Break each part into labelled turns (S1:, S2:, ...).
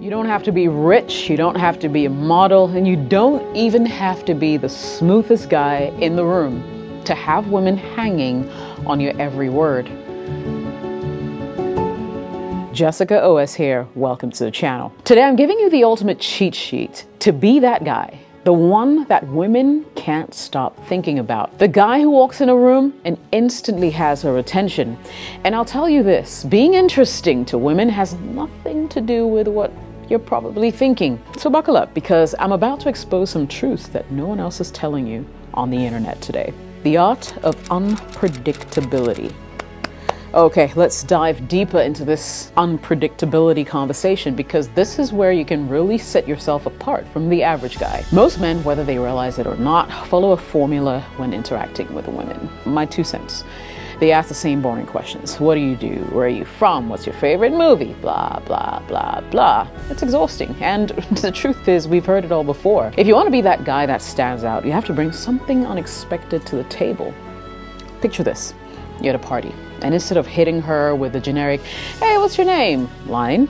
S1: You don't have to be rich, you don't have to be a model, and you don't even have to be the smoothest guy in the room to have women hanging on your every word. Jessica OS here, welcome to the channel. Today I'm giving you the ultimate cheat sheet to be that guy, the one that women can't stop thinking about. The guy who walks in a room and instantly has her attention. And I'll tell you this, being interesting to women has nothing to do with what you're probably thinking. So buckle up, because I'm about to expose some truths that no one else is telling you on the internet today. The art of unpredictability. Okay, let's dive deeper into this unpredictability conversation, because this is where you can really set yourself apart from the average guy. Most men, whether they realize it or not, follow a formula when interacting with women. My 2 cents. They ask the same boring questions. What do you do? Where are you from? What's your favorite movie? Blah, blah, blah, blah. It's exhausting. And the truth is, we've heard it all before. If you want to be that guy that stands out, you have to bring something unexpected to the table. Picture this. You're at a party, and instead of hitting her with the generic, "Hey, what's your name?" line,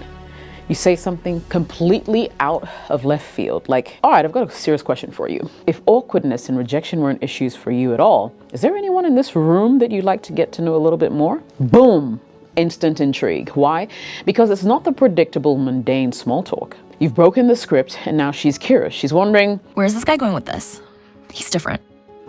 S1: you say something completely out of left field, like, "All right, I've got a serious question for you. If awkwardness and rejection weren't issues for you at all, is there anyone in this room that you'd like to get to know a little bit more?" Boom! Instant intrigue. Why? Because it's not the predictable, mundane small talk. You've broken the script, and now she's curious. She's wondering,
S2: where's this guy going with this? He's different.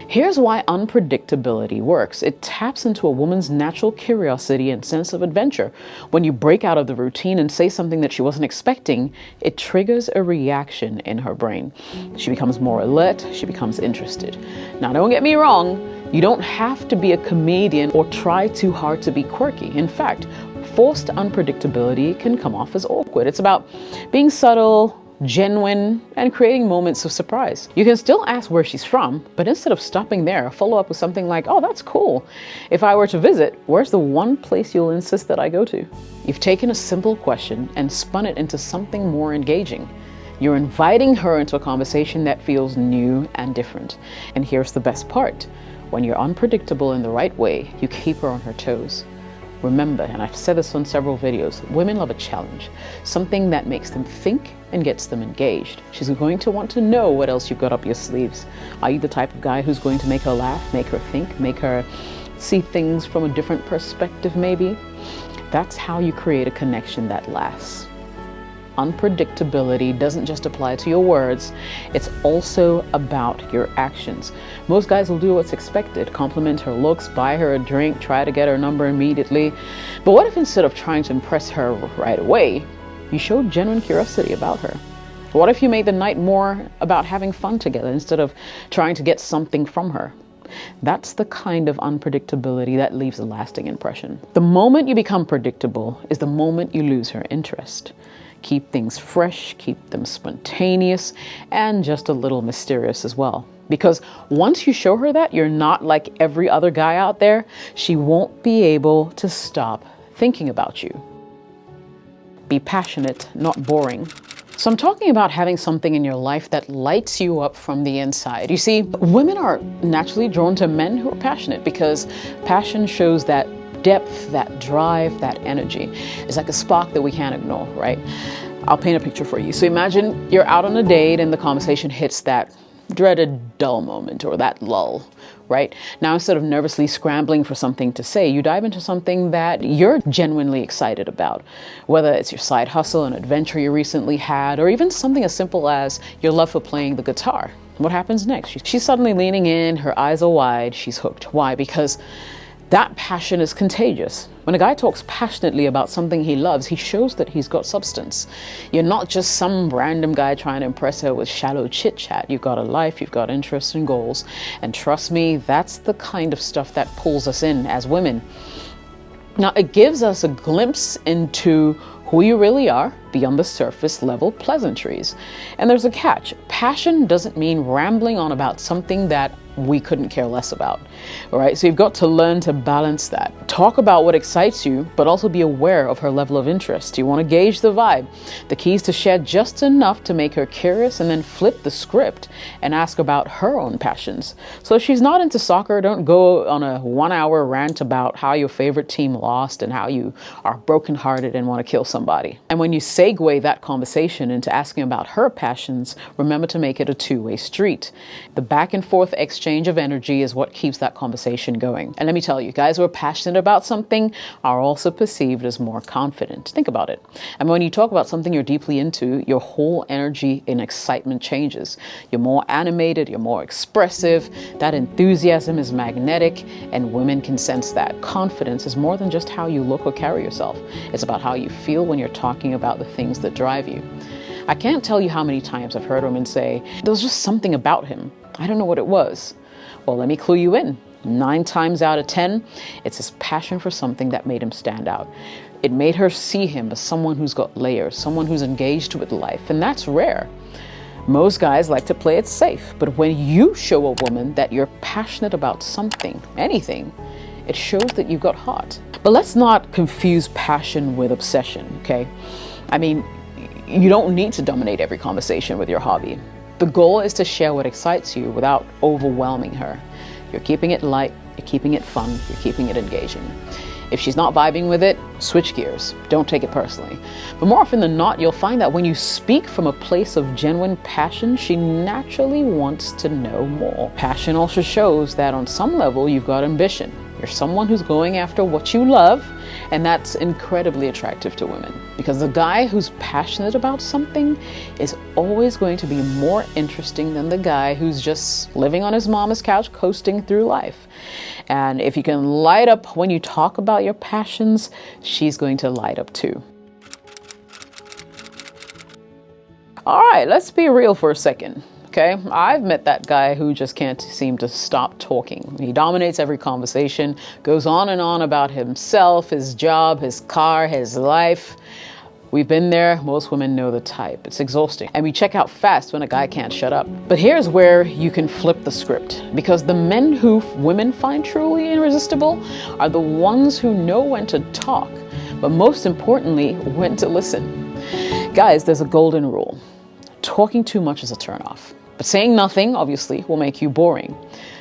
S1: Here's why unpredictability works. It taps into a woman's natural curiosity and sense of adventure. When you break out of the routine and say something that she wasn't expecting, it triggers a reaction in her brain. She becomes more alert, she becomes interested. Now, don't get me wrong, you don't have to be a comedian or try too hard to be quirky. In fact, forced unpredictability can come off as awkward. It's about being subtle, genuine, and creating moments of surprise. You can still ask where she's from, but instead of stopping there, follow up with something like, "Oh, that's cool. If I were to visit, where's the one place you'll insist that I go to?" You've taken a simple question and spun it into something more engaging. You're inviting her into a conversation that feels new and different. And here's the best part. When you're unpredictable in the right way, you keep her on her toes. Remember, and I've said this on several videos, women love a challenge, something that makes them think and gets them engaged. She's going to want to know what else you've got up your sleeves. Are you the type of guy who's going to make her laugh, make her think, make her see things from a different perspective maybe? That's how you create a connection that lasts. Unpredictability doesn't just apply to your words, it's also about your actions. Most guys will do what's expected, compliment her looks, buy her a drink, try to get her number immediately. But what if instead of trying to impress her right away, you showed genuine curiosity about her? What if you made the night more about having fun together instead of trying to get something from her? That's the kind of unpredictability that leaves a lasting impression. The moment you become predictable is the moment you lose her interest. Keep things fresh, keep them spontaneous, and just a little mysterious as well. Because once you show her that you're not like every other guy out there, she won't be able to stop thinking about you. Be passionate, not boring. So I'm talking about having something in your life that lights you up from the inside. You see, women are naturally drawn to men who are passionate because passion shows that depth, that drive, that energy. It's like a spark that we can't ignore, right? I'll paint a picture for you. So imagine you're out on a date and the conversation hits that dreaded dull moment or that lull, right? Now, instead of nervously scrambling for something to say, you dive into something that you're genuinely excited about, whether it's your side hustle, an adventure you recently had, or even something as simple as your love for playing the guitar. What happens next? She's suddenly leaning in, her eyes are wide, she's hooked. Why? Because that passion is contagious. When a guy talks passionately about something he loves, he shows that he's got substance. You're not just some random guy trying to impress her with shallow chit-chat. You've got a life, you've got interests and goals. And trust me, that's the kind of stuff that pulls us in as women. Now, it gives us a glimpse into who you really are beyond the surface level pleasantries. And there's a catch. Passion doesn't mean rambling on about something that we couldn't care less about. All right, so you've got to learn to balance that. Talk about what excites you, but also be aware of her level of interest. You want to gauge the vibe. The key is to share just enough to make her curious, and then flip the script and ask about her own passions. So if she's not into soccer, don't go on a 1-hour rant about how your favorite team lost and how you are brokenhearted and want to kill somebody. And when you segue that conversation into asking about her passions, remember to make it a two-way street. The back and forth exchange of energy is what keeps that conversation going. And let me tell you, guys who are passionate about something are also perceived as more confident. Think about it. And when you talk about something you're deeply into, your whole energy and excitement changes. You're more animated, you're more expressive. That enthusiasm is magnetic, and women can sense that. Confidence is more than just how you look or carry yourself. It's about how you feel when you're talking about the things that drive you. I can't tell you how many times I've heard women say, there was just something about him. I don't know what it was. Well, let me clue you in. 9 times out of 10, it's his passion for something that made him stand out. It made her see him as someone who's got layers, someone who's engaged with life, and that's rare. Most guys like to play it safe, but when you show a woman that you're passionate about something, anything, it shows that you've got heart. But let's not confuse passion with obsession, okay? I mean, you don't need to dominate every conversation with your hobby. The goal is to share what excites you without overwhelming her. You're keeping it light, you're keeping it fun, you're keeping it engaging. If she's not vibing with it, switch gears. Don't take it personally. But more often than not, you'll find that when you speak from a place of genuine passion, she naturally wants to know more. Passion also shows that on some level, you've got ambition. You're someone who's going after what you love, and that's incredibly attractive to women. Because the guy who's passionate about something is always going to be more interesting than the guy who's just living on his mama's couch, coasting through life. And if you can light up when you talk about your passions, she's going to light up too. All right, let's be real for a second. Okay, I've met that guy who just can't seem to stop talking. He dominates every conversation, goes on and on about himself, his job, his car, his life. We've been there. Most women know the type. It's exhausting. And we check out fast when a guy can't shut up. But here's where you can flip the script. Because the men who women find truly irresistible are the ones who know when to talk, but most importantly, when to listen. Guys, there's a golden rule. Talking too much is a turnoff. But saying nothing, obviously, will make you boring.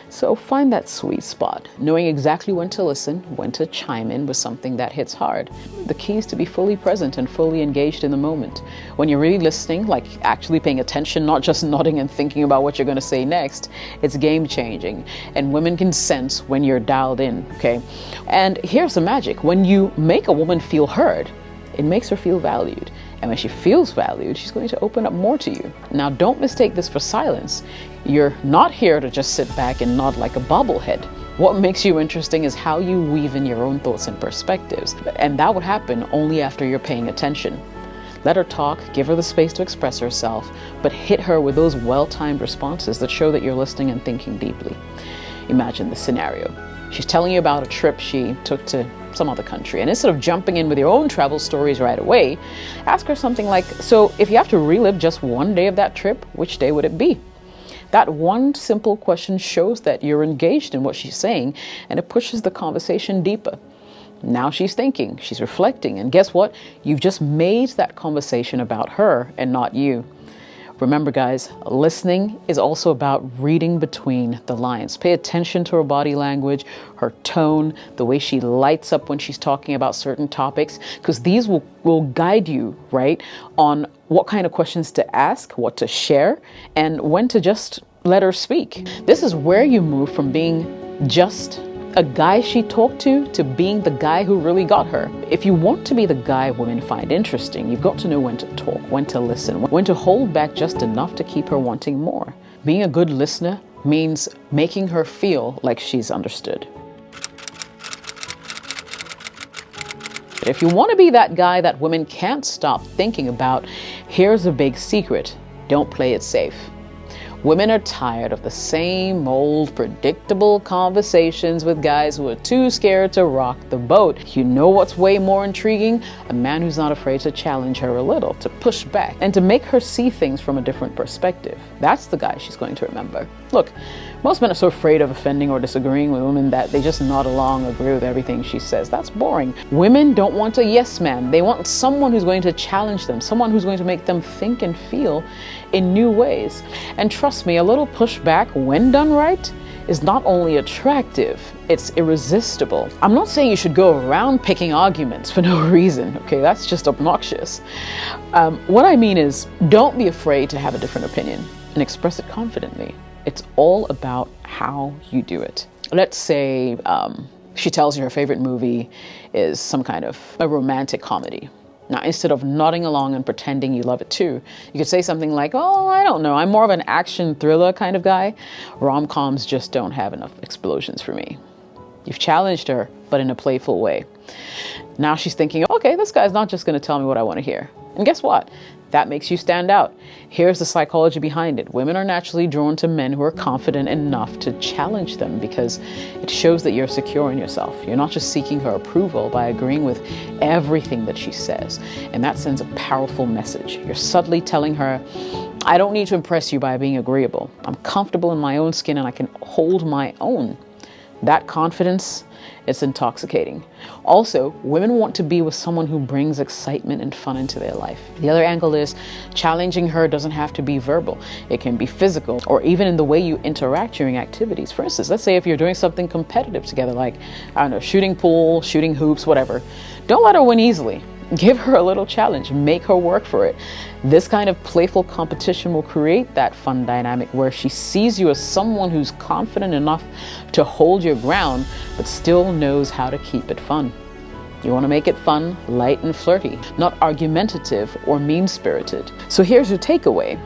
S1: So find that sweet spot, knowing exactly when to listen, when to chime in with something that hits hard. The key is to be fully present and fully engaged in the moment. When you're really listening, like actually paying attention, not just nodding and thinking about what you're going to say next, it's game changing. And women can sense when you're dialed in, okay? And here's the magic. When you make a woman feel heard, it makes her feel valued. And when she feels valued, she's going to open up more to you. Now, don't mistake this for silence. You're not here to just sit back and nod like a bobblehead. What makes you interesting is how you weave in your own thoughts and perspectives. And that would happen only after you're paying attention. Let her talk, give her the space to express herself, but hit her with those well-timed responses that show that you're listening and thinking deeply. Imagine the scenario. She's telling you about a trip she took to some other country. And instead of jumping in with your own travel stories right away, ask her something like, so if you have to relive just one day of that trip, which day would it be? That one simple question shows that you're engaged in what she's saying, and it pushes the conversation deeper. Now she's thinking, she's reflecting, and guess what? You've just made that conversation about her and not you. Remember, guys, listening is also about reading between the lines. Pay attention to her body language, her tone, the way she lights up when she's talking about certain topics, because these will guide you, right, on what kind of questions to ask, what to share, and when to just let her speak. This is where you move from being just a guy she talked to being the guy who really got her. If you want to be the guy women find interesting, you've got to know when to talk, when to listen, when to hold back just enough to keep her wanting more. Being a good listener means making her feel like she's understood. But if you want to be that guy that women can't stop thinking about, here's a big secret. Don't play it safe. Women are tired of the same old predictable conversations with guys who are too scared to rock the boat. You know what's way more intriguing? A man who's not afraid to challenge her a little, to push back, and to make her see things from a different perspective. That's the guy she's going to remember. Look, most men are so afraid of offending or disagreeing with women that they just nod along, agree with everything she says. That's boring. Women don't want a yes man. They want someone who's going to challenge them, someone who's going to make them think and feel in new ways. And trust me, a little pushback, when done right, is not only attractive, it's irresistible. I'm not saying you should go around picking arguments for no reason, okay? That's just obnoxious. What I mean is, don't be afraid to have a different opinion and express it confidently. It's all about how you do it. Let's say she tells you her favorite movie is some kind of a romantic comedy. Now, instead of nodding along and pretending you love it too, you could say something like, oh, I don't know, I'm more of an action thriller kind of guy. Rom-coms just don't have enough explosions for me. You've challenged her, but in a playful way. Now she's thinking, okay, this guy's not just going to tell me what I want to hear. And guess what? That makes you stand out. Here's the psychology behind it. Women are naturally drawn to men who are confident enough to challenge them because it shows that you're secure in yourself. You're not just seeking her approval by agreeing with everything that she says. And that sends a powerful message. You're subtly telling her, I don't need to impress you by being agreeable. I'm comfortable in my own skin and I can hold my own. That confidence, it's intoxicating. Also, women want to be with someone who brings excitement and fun into their life. The other angle is challenging her doesn't have to be verbal. It can be physical or even in the way you interact during activities. For instance, let's say if you're doing something competitive together, like, I don't know, shooting pool, shooting hoops, whatever. Don't let her win easily. Give her a little challenge, make her work for it. This kind of playful competition will create that fun dynamic where she sees you as someone who's confident enough to hold your ground, but still knows how to keep it fun. You want to make it fun, light and flirty, not argumentative or mean-spirited. So here's your takeaway.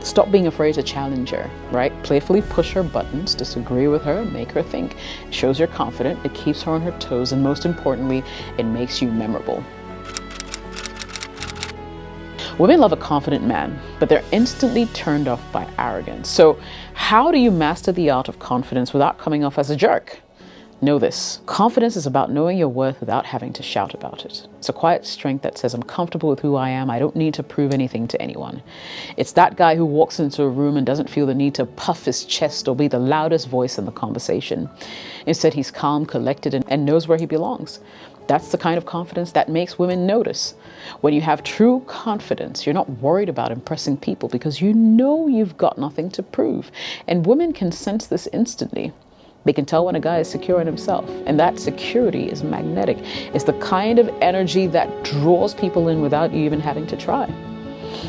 S1: Stop being afraid to challenge her, right? Playfully push her buttons, disagree with her, make her think. It shows you're confident, it keeps her on her toes, and most importantly, it makes you memorable. Women love a confident man, but they're instantly turned off by arrogance. So how do you master the art of confidence without coming off as a jerk? Know this. Confidence is about knowing your worth without having to shout about it. It's a quiet strength that says, I'm comfortable with who I am. I don't need to prove anything to anyone. It's that guy who walks into a room and doesn't feel the need to puff his chest or be the loudest voice in the conversation. Instead, he's calm, collected, and knows where he belongs. That's the kind of confidence that makes women notice. When you have true confidence, you're not worried about impressing people because you know you've got nothing to prove. And women can sense this instantly. They can tell when a guy is secure in himself, and that security is magnetic. It's the kind of energy that draws people in without you even having to try.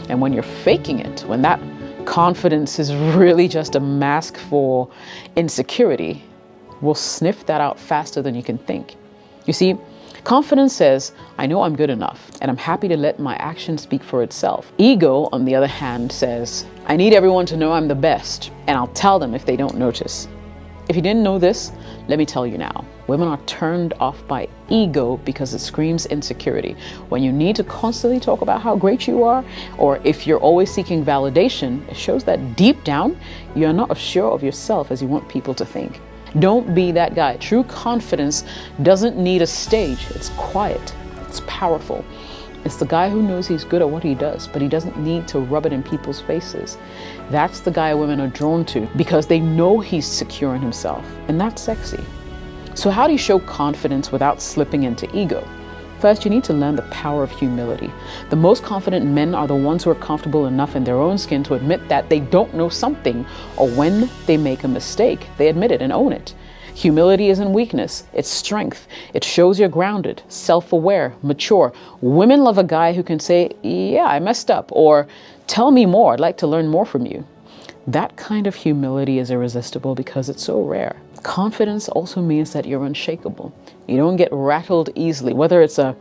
S1: And when you're faking it, when that confidence is really just a mask for insecurity, we'll sniff that out faster than you can think. You see, confidence says, I know I'm good enough, and I'm happy to let my action speak for itself. Ego, on the other hand, says, I need everyone to know I'm the best, and I'll tell them if they don't notice. If you didn't know this, let me tell you now. Women are turned off by ego because it screams insecurity. When you need to constantly talk about how great you are, or if you're always seeking validation, it shows that deep down, you're not as sure of yourself as you want people to think. Don't be that guy. True confidence doesn't need a stage. It's quiet. It's powerful. It's the guy who knows he's good at what he does, but he doesn't need to rub it in people's faces. That's the guy women are drawn to because they know he's secure in himself, and that's sexy. So how do you show confidence without slipping into ego? First, you need to learn the power of humility. The most confident men are the ones who are comfortable enough in their own skin to admit that they don't know something, or when they make a mistake, they admit it and own it. Humility isn't weakness, it's strength. It shows you're grounded, self-aware, mature. Women love a guy who can say, yeah, I messed up, or tell me more, I'd like to learn more from you. That kind of humility is irresistible because it's so rare. Confidence also means that you're unshakable. You don't get rattled easily, whether it's a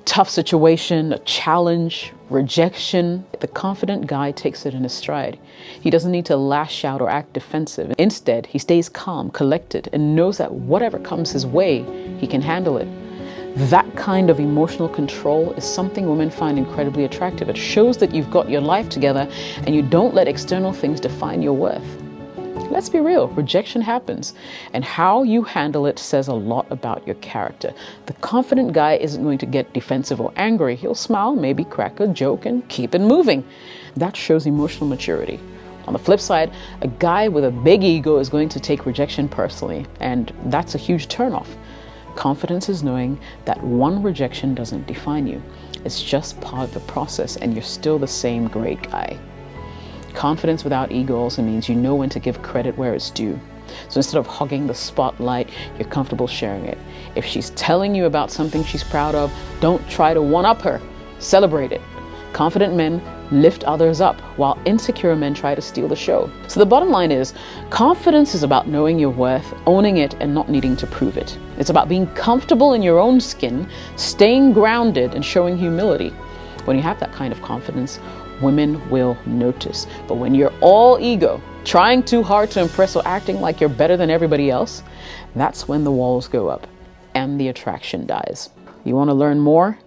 S1: tough situation, a challenge, rejection. The confident guy takes it in his stride. He doesn't need to lash out or act defensive. Instead, he stays calm, collected, and knows that whatever comes his way, he can handle it. That kind of emotional control is something women find incredibly attractive. It shows that you've got your life together and you don't let external things define your worth. Let's be real, rejection happens, and how you handle it says a lot about your character. The confident guy isn't going to get defensive or angry. He'll smile, maybe crack a joke, and keep it moving. That shows emotional maturity. On the flip side, a guy with a big ego is going to take rejection personally, and that's a huge turnoff. Confidence is knowing that one rejection doesn't define you. It's just part of the process, and you're still the same great guy. Confidence without ego also means you know when to give credit where it's due. So instead of hogging the spotlight, you're comfortable sharing it. If she's telling you about something she's proud of, don't try to one-up her. Celebrate it. Confident men lift others up, while insecure men try to steal the show. So the bottom line is, confidence is about knowing your worth, owning it, and not needing to prove it. It's about being comfortable in your own skin, staying grounded, and showing humility. When you have that kind of confidence, women will notice. But when you're all ego, trying too hard to impress or acting like you're better than everybody else, that's when the walls go up and the attraction dies. You want to learn more?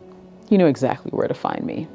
S1: You know exactly where to find me.